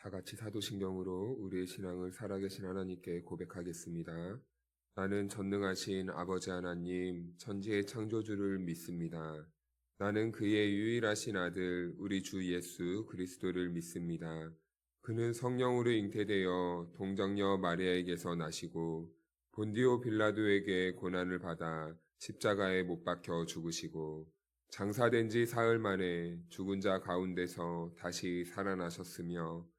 다 같이 사도신경으로 우리의 신앙을 살아계신 하나님께 고백하겠습니다. 나는 전능하신 아버지 하나님, 천지의 창조주를 믿습니다. 나는 그의 유일하신 아들, 우리 주 예수 그리스도를 믿습니다. 그는 성령으로 잉태되어 동정녀 마리아에게서 나시고 본디오 빌라도에게 고난을 받아 십자가에 못 박혀 죽으시고 장사된 지 사흘 만에 죽은 자 가운데서 다시 살아나셨으며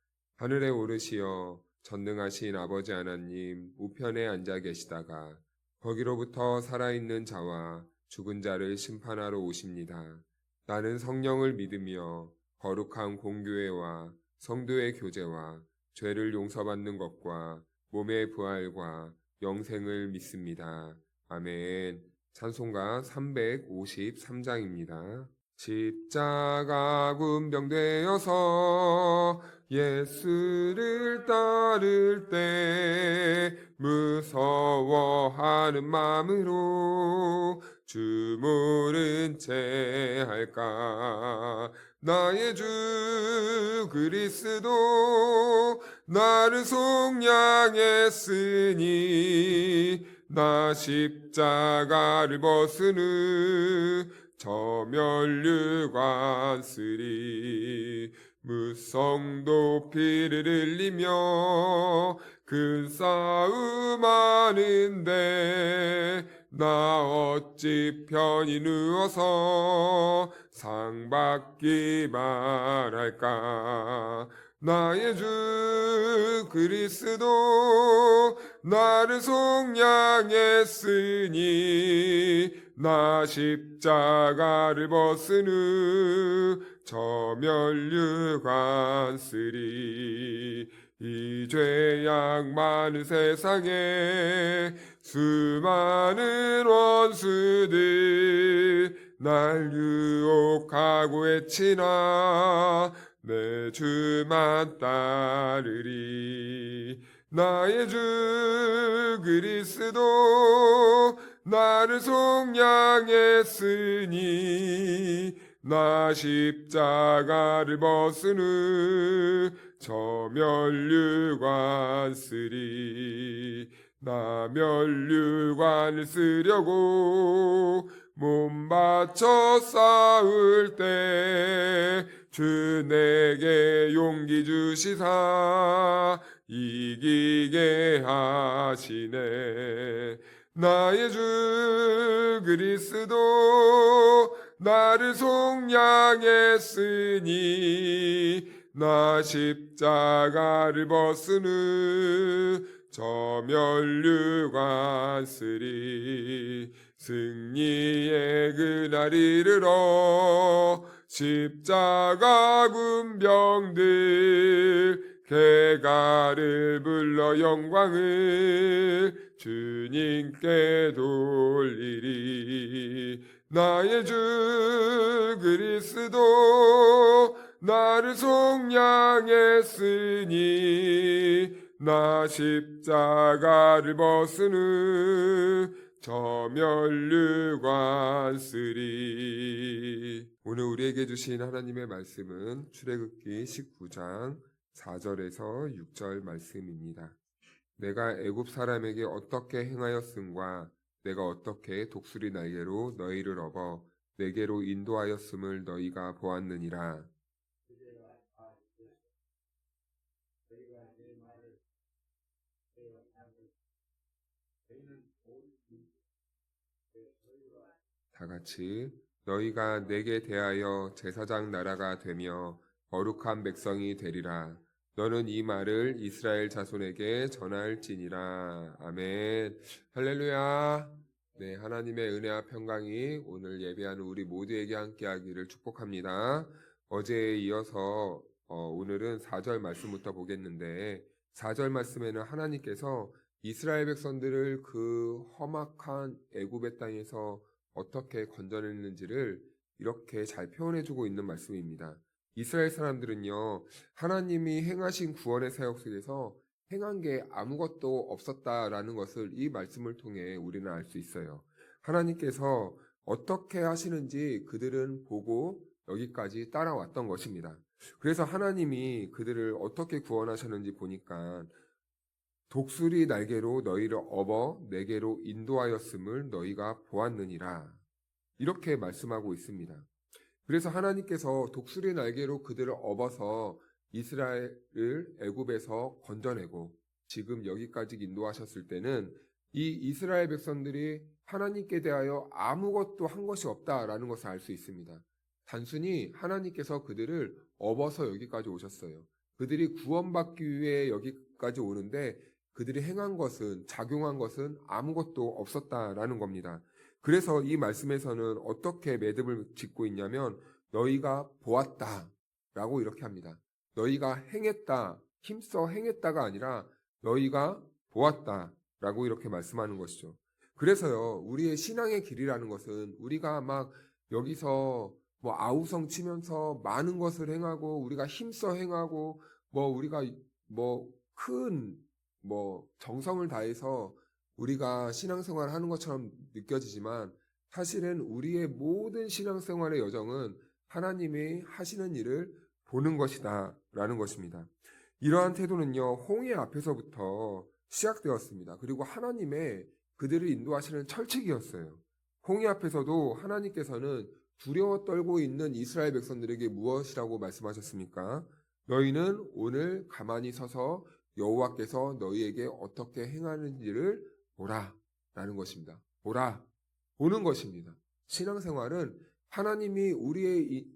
하늘에 오르시어 전능하신 아버지 하나님 우편에 앉아 계시다가 거기로부터 살아있는 자와 죽은 자를 심판하러 오십니다. 나는 성령을 믿으며 거룩한 공교회와 성도의 교제와 죄를 용서받는 것과 몸의 부활과 영생을 믿습니다. 아멘. 찬송가 353장입니다. 십자가 군병되어서 예수를 따를 때 무서워하는 마음으로 주 모른 채 할까. 나의 주 그리스도 나를 속량했으니 나 십자가를 벗으는 저 멸류관 쓰리. 무성도 피를 흘리며 큰 싸움 하는데 나 어찌 편히 누워서 상 받기만 할까. 나의 주 그리스도 나를 속량했으니 나 십자가를 벗으는 저 멸류관 쓰리. 이 죄악 많은 세상에 수많은 원수들 날 유혹하고 외치나 내 주만 따르리. 나의 주 그리스도 나를 속량했으니 나 십자가를 벗으는 저 멸류관 쓰리. 나 멸류관을 쓰려고 몸 바쳐 싸울 때 주 내게 용기 주시사 이기게 하시네. 나의 주 그리스도 나를 속량했으니 나 십자가를 벗으는 저 멸류관 쓰리. 승리의 그날 이르러 십자가 군병들 개가를 불러 영광을 주님께 돌리리. 나의 주 그리스도 나를 속량했으니 나 십자가를 벗으는 저 멸류관 쓰리. 오늘 우리에게 주신 하나님의 말씀은 출애굽기 19장 4절에서 6절 말씀입니다. 내가 애굽 사람에게 어떻게 행하였음과 내가 어떻게 독수리 날개로 너희를 업어 내게로 인도하였음을 너희가 보았느니라. 다 같이 너희가 내게 대하여 제사장 나라가 되며 거룩한 백성이 되리라. 너는 이 말을 이스라엘 자손에게 전할지니라. 아멘. 할렐루야. 네, 하나님의 은혜와 평강이 오늘 예배하는 우리 모두에게 함께하기를 축복합니다. 어제에 이어서 오늘은 4절 말씀부터 보겠는데 4절 말씀에는 하나님께서 이스라엘 백성들을 그 험악한 애굽의 땅에서 어떻게 건져냈는지를 이렇게 잘 표현해주고 있는 말씀입니다. 이스라엘 사람들은요, 하나님이 행하신 구원의 사역 속에서 행한 게 아무것도 없었다라는 것을 이 말씀을 통해 우리는 알 수 있어요. 하나님께서 어떻게 하시는지 그들은 보고 여기까지 따라왔던 것입니다. 그래서 하나님이 그들을 어떻게 구원하셨는지 보니까 독수리 날개로 너희를 업어 내게로 인도하였음을 너희가 보았느니라. 이렇게 말씀하고 있습니다. 그래서 하나님께서 독수리 날개로 그들을 업어서 이스라엘을 애굽에서 건져내고 지금 여기까지 인도하셨을 때는 이 이스라엘 백성들이 하나님께 대하여 아무것도 한 것이 없다라는 것을 알 수 있습니다. 단순히 하나님께서 그들을 업어서 여기까지 오셨어요. 그들이 구원받기 위해 여기까지 오는데 그들이 행한 것은, 작용한 것은 아무것도 없었다라는 겁니다. 그래서 이 말씀에서는 어떻게 매듭을 짓고 있냐면 너희가 보았다 라고 이렇게 합니다. 너희가 행했다, 힘써 행했다가 아니라 너희가 보았다 라고 이렇게 말씀하는 것이죠. 그래서요, 우리의 신앙의 길이라는 것은 우리가 막 여기서 뭐 아우성 치면서 많은 것을 행하고 우리가 힘써 행하고 뭐 우리가 큰 정성을 다해서 우리가 신앙생활을 하는 것처럼 느껴지지만 사실은 우리의 모든 신앙생활의 여정은 하나님이 하시는 일을 보는 것이다 라는 것입니다. 이러한 태도는요, 홍해 앞에서부터 시작되었습니다. 그리고 하나님의 그들을 인도하시는 철칙이었어요. 홍해 앞에서도 하나님께서는 두려워 떨고 있는 이스라엘 백성들에게 무엇이라고 말씀하셨습니까? 너희는 오늘 가만히 서서 여호와께서 너희에게 어떻게 행하는지를 보라 라는 것입니다. 보라, 보는 것입니다. 신앙생활은 하나님이 우리의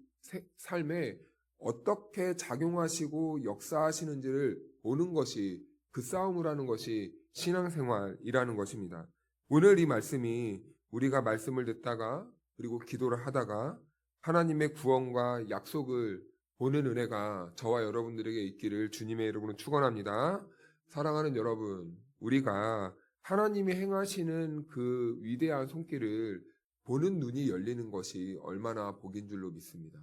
삶에 어떻게 작용하시고 역사하시는지를 보는 것이, 그 싸움을 하는 것이 신앙생활이라는 것입니다. 오늘 이 말씀이 우리가 말씀을 듣다가 그리고 기도를 하다가 하나님의 구원과 약속을 보는 은혜가 저와 여러분들에게 있기를 주님의 이름으로 축원합니다. 사랑하는 여러분, 우리가 하나님이 행하시는 그 위대한 손길을 보는 눈이 열리는 것이 얼마나 복인 줄로 믿습니다.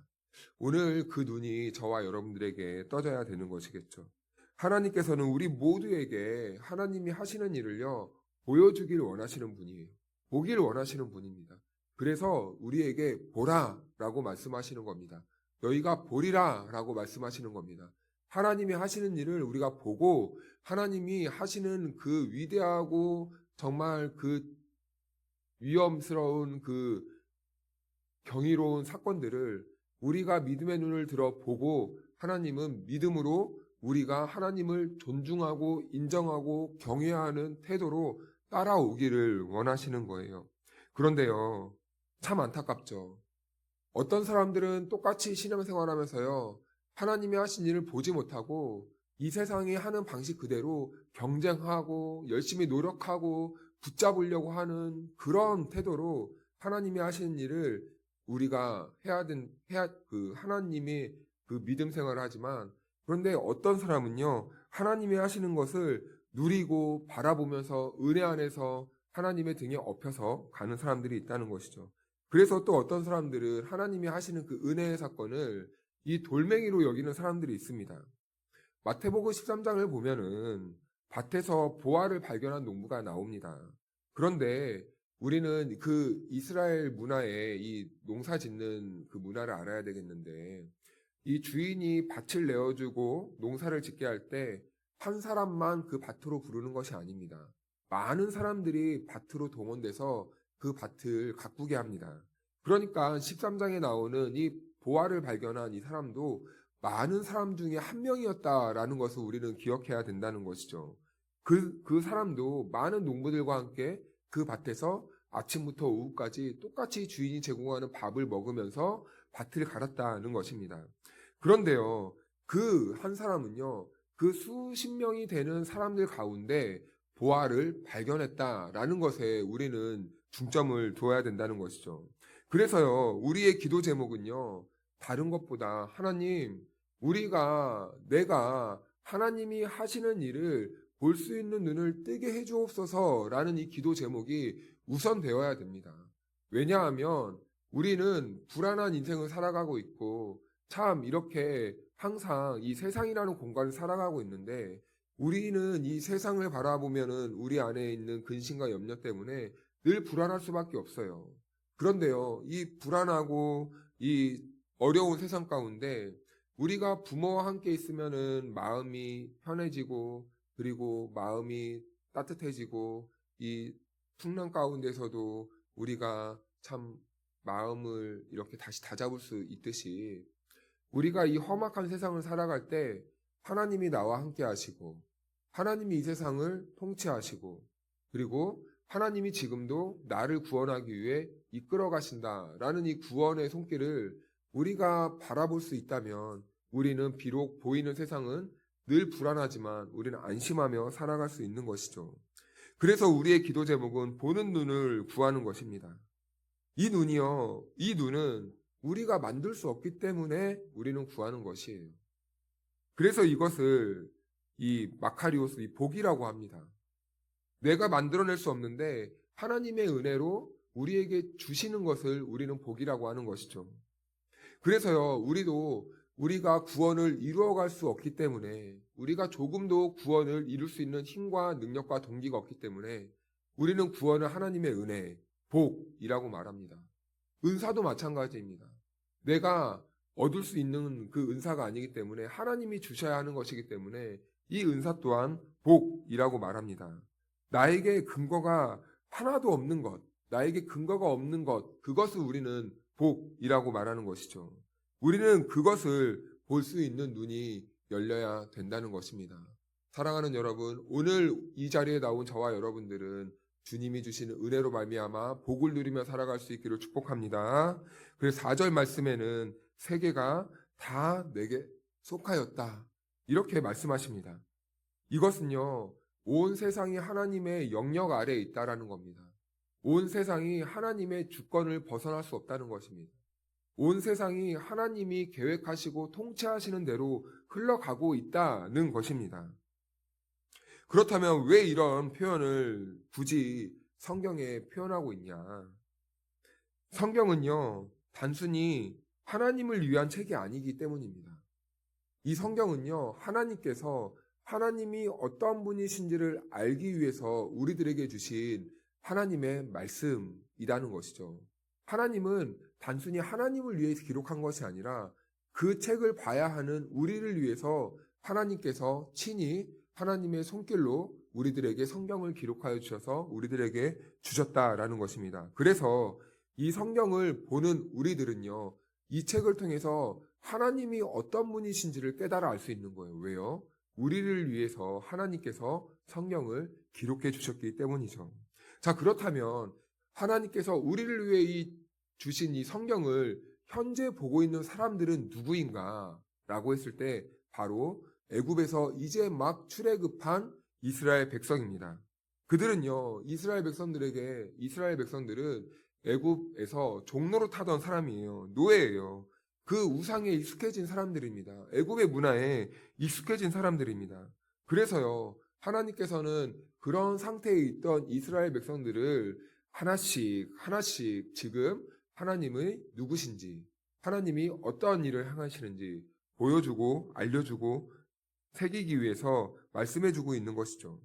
오늘 그 눈이 저와 여러분들에게 떠져야 되는 것이겠죠. 하나님께서는 우리 모두에게 하나님이 하시는 일을요, 보여주길 원하시는 분이에요. 보기를 원하시는 분입니다. 그래서 우리에게 보라 라고 말씀하시는 겁니다. 너희가 보리라 라고 말씀하시는 겁니다. 하나님이 하시는 일을 우리가 보고 하나님이 하시는 그 위대하고 정말 그 위험스러운 그 경이로운 사건들을 우리가 믿음의 눈을 들어 보고 하나님은 믿음으로 우리가 하나님을 존중하고 인정하고 경외하는 태도로 따라오기를 원하시는 거예요. 그런데요, 참 안타깝죠. 어떤 사람들은 똑같이 신앙생활하면서요, 하나님이 하신 일을 보지 못하고 이 세상이 하는 방식 그대로 경쟁하고 열심히 노력하고 붙잡으려고 하는 그런 태도로 하나님이 하시는 일을 우리가 하나님이 그 믿음 생활을 하지만, 그런데 어떤 사람은요, 하나님이 하시는 것을 누리고 바라보면서 은혜 안에서 하나님의 등에 업혀서 가는 사람들이 있다는 것이죠. 그래서 또 어떤 사람들은 하나님이 하시는 그 은혜의 사건을 이 돌멩이로 여기는 사람들이 있습니다. 마태복음 13장을 보면은 밭에서 보화를 발견한 농부가 나옵니다. 그런데 우리는 그 이스라엘 문화에 이 농사 짓는 그 문화를 알아야 되겠는데, 이 주인이 밭을 내어주고 농사를 짓게 할 때 한 사람만 그 밭으로 부르는 것이 아닙니다. 많은 사람들이 밭으로 동원돼서 그 밭을 가꾸게 합니다. 그러니까 13장에 나오는 이 보화를 발견한 이 사람도 많은 사람 중에 한 명이었다라는 것을 우리는 기억해야 된다는 것이죠. 그 사람도 많은 농부들과 함께 그 밭에서 아침부터 오후까지 똑같이 주인이 제공하는 밥을 먹으면서 밭을 갈았다는 것입니다. 그런데요, 그 한 사람은요, 그 수십 명이 되는 사람들 가운데 보화를 발견했다라는 것에 우리는 중점을 두어야 된다는 것이죠. 그래서요, 우리의 기도 제목은요, 다른 것보다 하나님, 내가 하나님이 하시는 일을 볼 수 있는 눈을 뜨게 해주옵소서라는 이 기도 제목이 우선 되어야 됩니다. 왜냐하면 우리는 불안한 인생을 살아가고 있고 참 이렇게 항상 이 세상이라는 공간을 살아가고 있는데, 우리는 이 세상을 바라보면은 우리 안에 있는 근심과 염려 때문에 늘 불안할 수밖에 없어요. 그런데요, 이 불안하고 이 어려운 세상 가운데 우리가 부모와 함께 있으면은 마음이 편해지고 그리고 마음이 따뜻해지고 이 풍랑 가운데서도 우리가 참 마음을 이렇게 다시 다잡을 수 있듯이 우리가 이 험악한 세상을 살아갈 때 하나님이 나와 함께 하시고 하나님이 이 세상을 통치하시고 그리고 하나님이 지금도 나를 구원하기 위해 이끌어 가신다라는 이 구원의 손길을 우리가 바라볼 수 있다면 우리는 비록 보이는 세상은 늘 불안하지만 우리는 안심하며 살아갈 수 있는 것이죠. 그래서 우리의 기도 제목은 보는 눈을 구하는 것입니다. 이 눈은 우리가 만들 수 없기 때문에 우리는 구하는 것이에요. 그래서 이것을 이 마카리오스, 이 복이라고 합니다. 내가 만들어낼 수 없는데 하나님의 은혜로 우리에게 주시는 것을 우리는 복이라고 하는 것이죠. 그래서요, 우리가 구원을 이루어갈 수 없기 때문에 우리가 조금도 구원을 이룰 수 있는 힘과 능력과 동기가 없기 때문에 우리는 구원을 하나님의 은혜, 복이라고 말합니다. 은사도 마찬가지입니다. 내가 얻을 수 있는 그 은사가 아니기 때문에 하나님이 주셔야 하는 것이기 때문에 이 은사 또한 복이라고 말합니다. 나에게 근거가 하나도 없는 것, 나에게 근거가 없는 것, 그것을 우리는 복이라고 말하는 것이죠. 우리는 그것을 볼 수 있는 눈이 열려야 된다는 것입니다. 사랑하는 여러분, 오늘 이 자리에 나온 저와 여러분들은 주님이 주시는 은혜로 말미암아 복을 누리며 살아갈 수 있기를 축복합니다. 그래서 4절 말씀에는 세계가 다 내게 속하였다. 이렇게 말씀하십니다. 이것은요, 온 세상이 하나님의 영역 아래에 있다라는 겁니다. 온 세상이 하나님의 주권을 벗어날 수 없다는 것입니다. 온 세상이 하나님이 계획하시고 통치하시는 대로 흘러가고 있다는 것입니다. 그렇다면 왜 이런 표현을 굳이 성경에 표현하고 있냐? 성경은요, 단순히 하나님을 위한 책이 아니기 때문입니다. 이 성경은요, 하나님이 어떠한 분이신지를 알기 위해서 우리들에게 주신 하나님의 말씀이라는 것이죠. 하나님은 단순히 하나님을 위해 기록한 것이 아니라 그 책을 봐야 하는 우리를 위해서 하나님께서 친히 하나님의 손길로 우리들에게 성경을 기록하여 주셔서 우리들에게 주셨다라는 것입니다. 그래서 이 성경을 보는 우리들은요, 이 책을 통해서 하나님이 어떤 분이신지를 깨달아 알 수 있는 거예요. 왜요? 우리를 위해서 하나님께서 성경을 기록해 주셨기 때문이죠. 자, 그렇다면 하나님께서 우리를 위해 주신 이 성경을 현재 보고 있는 사람들은 누구인가? 라고 했을 때 바로 애굽에서 이제 막 출애굽한 이스라엘 백성입니다. 그들은요, 이스라엘 백성들은 애굽에서 종로로 타던 사람이에요. 노예예요. 그 우상에 익숙해진 사람들입니다. 애굽의 문화에 익숙해진 사람들입니다. 그래서요, 하나님께서는 그런 상태에 있던 이스라엘 백성들을 하나씩 지금 하나님의 누구신지, 하나님이 어떠한 일을 행하시는지 보여주고 알려주고 새기기 위해서 말씀해주고 있는 것이죠.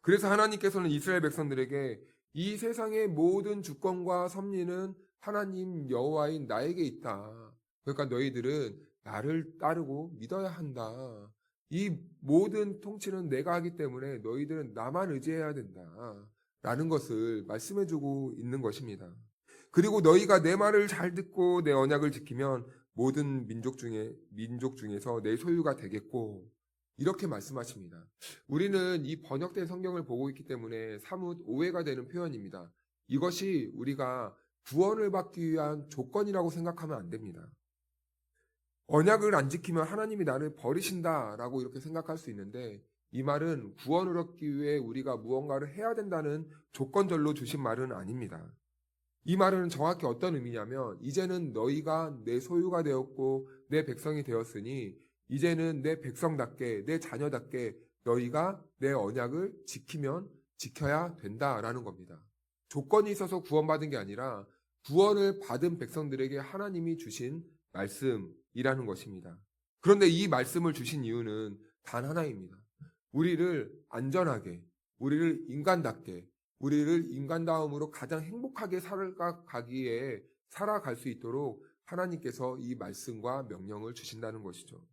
그래서 하나님께서는 이스라엘 백성들에게 이 세상의 모든 주권과 섭리는 하나님 여호와인 나에게 있다. 그러니까 너희들은 나를 따르고 믿어야 한다. 이 모든 통치는 내가 하기 때문에 너희들은 나만 의지해야 된다. 라는 것을 말씀해주고 있는 것입니다. 그리고 너희가 내 말을 잘 듣고 내 언약을 지키면 모든 민족 중에서 내 소유가 되겠고, 이렇게 말씀하십니다. 우리는 이 번역된 성경을 보고 있기 때문에 사뭇 오해가 되는 표현입니다. 이것이 우리가 구원을 받기 위한 조건이라고 생각하면 안 됩니다. 언약을 안 지키면 하나님이 나를 버리신다라고 이렇게 생각할 수 있는데, 이 말은 구원을 얻기 위해 우리가 무언가를 해야 된다는 조건절로 주신 말은 아닙니다. 이 말은 정확히 어떤 의미냐면, 이제는 너희가 내 소유가 되었고 내 백성이 되었으니 이제는 내 백성답게 내 자녀답게 너희가 내 언약을 지켜야 된다라는 겁니다. 조건이 있어서 구원받은 게 아니라 구원을 받은 백성들에게 하나님이 주신 말씀이라는 것입니다. 그런데 이 말씀을 주신 이유는 단 하나입니다. 우리를 안전하게, 우리를 인간답게, 우리를 인간다움으로 가장 행복하게 살아갈 수 있도록 하나님께서 이 말씀과 명령을 주신다는 것이죠.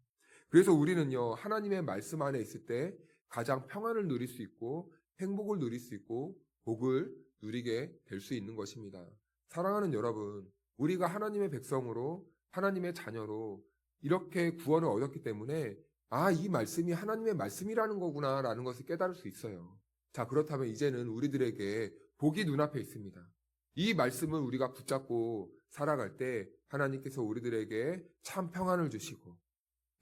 그래서 우리는요, 하나님의 말씀 안에 있을 때 가장 평안을 누릴 수 있고 행복을 누릴 수 있고 복을 누리게 될 수 있는 것입니다. 사랑하는 여러분, 우리가 하나님의 백성으로 하나님의 자녀로 이렇게 구원을 얻었기 때문에 이 말씀이 하나님의 말씀이라는 거구나라는 것을 깨달을 수 있어요. 자, 그렇다면 이제는 우리들에게 복이 눈앞에 있습니다. 이 말씀을 우리가 붙잡고 살아갈 때 하나님께서 우리들에게 참 평안을 주시고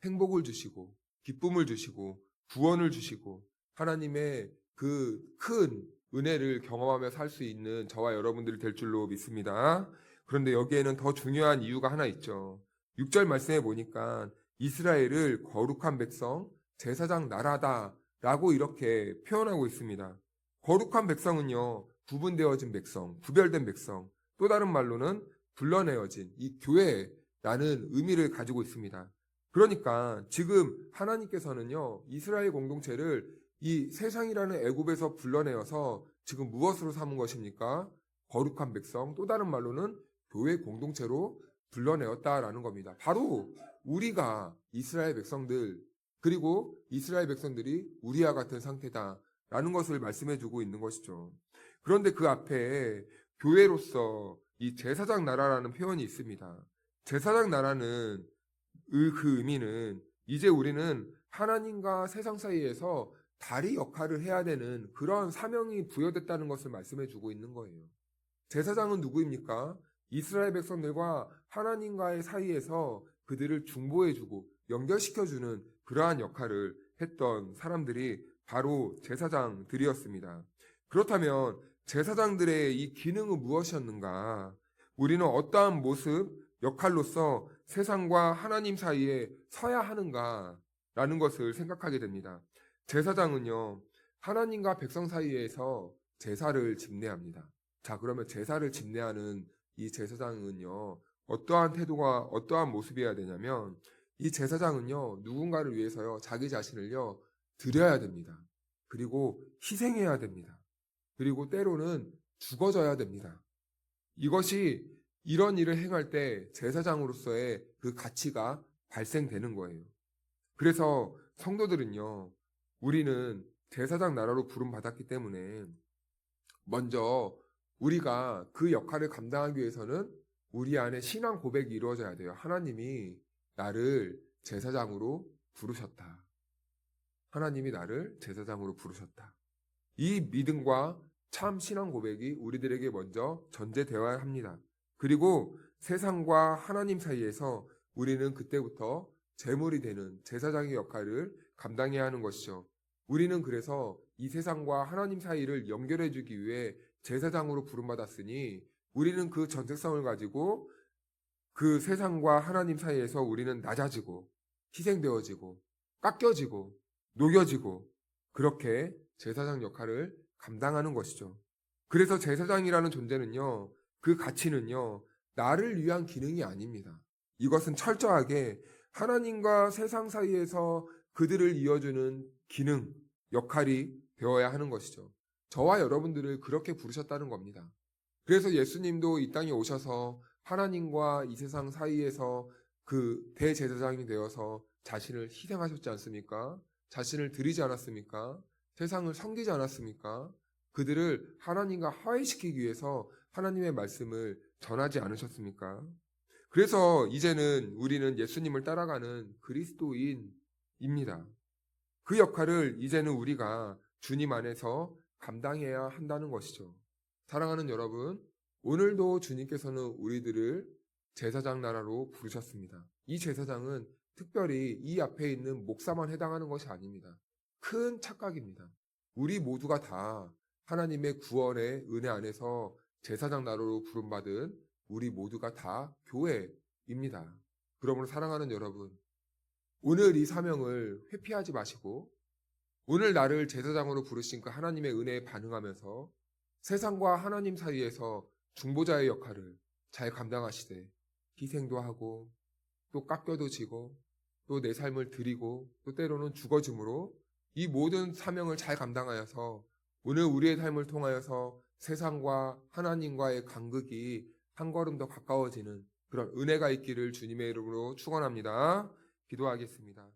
행복을 주시고 기쁨을 주시고 구원을 주시고 하나님의 그 큰 은혜를 경험하며 살 수 있는 저와 여러분들이 될 줄로 믿습니다. 그런데 여기에는 더 중요한 이유가 하나 있죠. 6절 말씀에 보니까 이스라엘을 거룩한 백성, 제사장 나라다라고 이렇게 표현하고 있습니다. 거룩한 백성은요, 구분되어진 백성, 구별된 백성, 또 다른 말로는 불러내어진 이 교회라는 의미를 가지고 있습니다. 그러니까 지금 하나님께서는요, 이스라엘 공동체를 이 세상이라는 애굽에서 불러내어서 지금 무엇으로 삼은 것입니까? 거룩한 백성, 또 다른 말로는 교회 공동체로 불러내었다라는 겁니다. 바로 우리가 이스라엘 백성들, 그리고 이스라엘 백성들이 우리와 같은 상태다라는 것을 말씀해 주고 있는 것이죠. 그런데 그 앞에 교회로서 이 제사장 나라라는 표현이 있습니다. 제사장 나라는 그 의미는 이제 우리는 하나님과 세상 사이에서 다리 역할을 해야 되는 그런 사명이 부여됐다는 것을 말씀해 주고 있는 거예요. 제사장은 누구입니까? 이스라엘 백성들과 하나님과의 사이에서 그들을 중보해주고 연결시켜주는 그러한 역할을 했던 사람들이 바로 제사장들이었습니다. 그렇다면 제사장들의 이 기능은 무엇이었는가? 우리는 어떠한 모습, 역할로서 세상과 하나님 사이에 서야 하는가라는 것을 생각하게 됩니다. 제사장은요, 하나님과 백성 사이에서 제사를 집례합니다. 자, 그러면 제사를 집례하는 이 제사장은요, 어떠한 태도가, 어떠한 모습이어야 되냐면, 이 제사장은요, 누군가를 위해서요, 자기 자신을요, 드려야 됩니다. 그리고 희생해야 됩니다. 그리고 때로는 죽어져야 됩니다. 이것이 이런 일을 행할 때 제사장으로서의 그 가치가 발생되는 거예요. 그래서 성도들은요, 우리는 제사장 나라로 부름받았기 때문에 먼저 우리가 그 역할을 감당하기 위해서는 우리 안에 신앙 고백이 이루어져야 돼요. 하나님이 나를 제사장으로 부르셨다. 하나님이 나를 제사장으로 부르셨다. 이 믿음과 참 신앙 고백이 우리들에게 먼저 전제되어야 합니다. 그리고 세상과 하나님 사이에서 우리는 그때부터 제물이 되는 제사장의 역할을 감당해야 하는 것이죠. 우리는 그래서 이 세상과 하나님 사이를 연결해 주기 위해 제사장으로 부름받았으니 우리는 그 전색성을 가지고 그 세상과 하나님 사이에서 우리는 낮아지고 희생되어지고 깎여지고 녹여지고 그렇게 제사장 역할을 감당하는 것이죠. 그래서 제사장이라는 존재는요, 그 가치는요, 나를 위한 기능이 아닙니다. 이것은 철저하게 하나님과 세상 사이에서 그들을 이어주는 기능, 역할이 되어야 하는 것이죠. 저와 여러분들을 그렇게 부르셨다는 겁니다. 그래서 예수님도 이 땅에 오셔서 하나님과 이 세상 사이에서 그 대제사장이 되어서 자신을 희생하셨지 않습니까? 자신을 드리지 않았습니까? 세상을 섬기지 않았습니까? 그들을 하나님과 화해시키기 위해서 하나님의 말씀을 전하지 않으셨습니까? 그래서 이제는 우리는 예수님을 따라가는 그리스도인입니다. 그 역할을 이제는 우리가 주님 안에서 감당해야 한다는 것이죠. 사랑하는 여러분, 오늘도 주님께서는 우리들을 제사장 나라로 부르셨습니다. 이 제사장은 특별히 이 앞에 있는 목사만 해당하는 것이 아닙니다. 큰 착각입니다. 우리 모두가 다 하나님의 구원의 은혜 안에서 제사장 나라로 부름받은 우리 모두가 다 교회입니다. 그러므로 사랑하는 여러분, 오늘 이 사명을 회피하지 마시고 오늘 나를 제사장으로 부르신 그 하나님의 은혜에 반응하면서 세상과 하나님 사이에서 중보자의 역할을 잘 감당하시되 희생도 하고 또 깎여도 지고 또 내 삶을 드리고 또 때로는 죽어짐으로 이 모든 사명을 잘 감당하여서 오늘 우리의 삶을 통하여서 세상과 하나님과의 간극이 한 걸음 더 가까워지는 그런 은혜가 있기를 주님의 이름으로 축원합니다. 기도하겠습니다.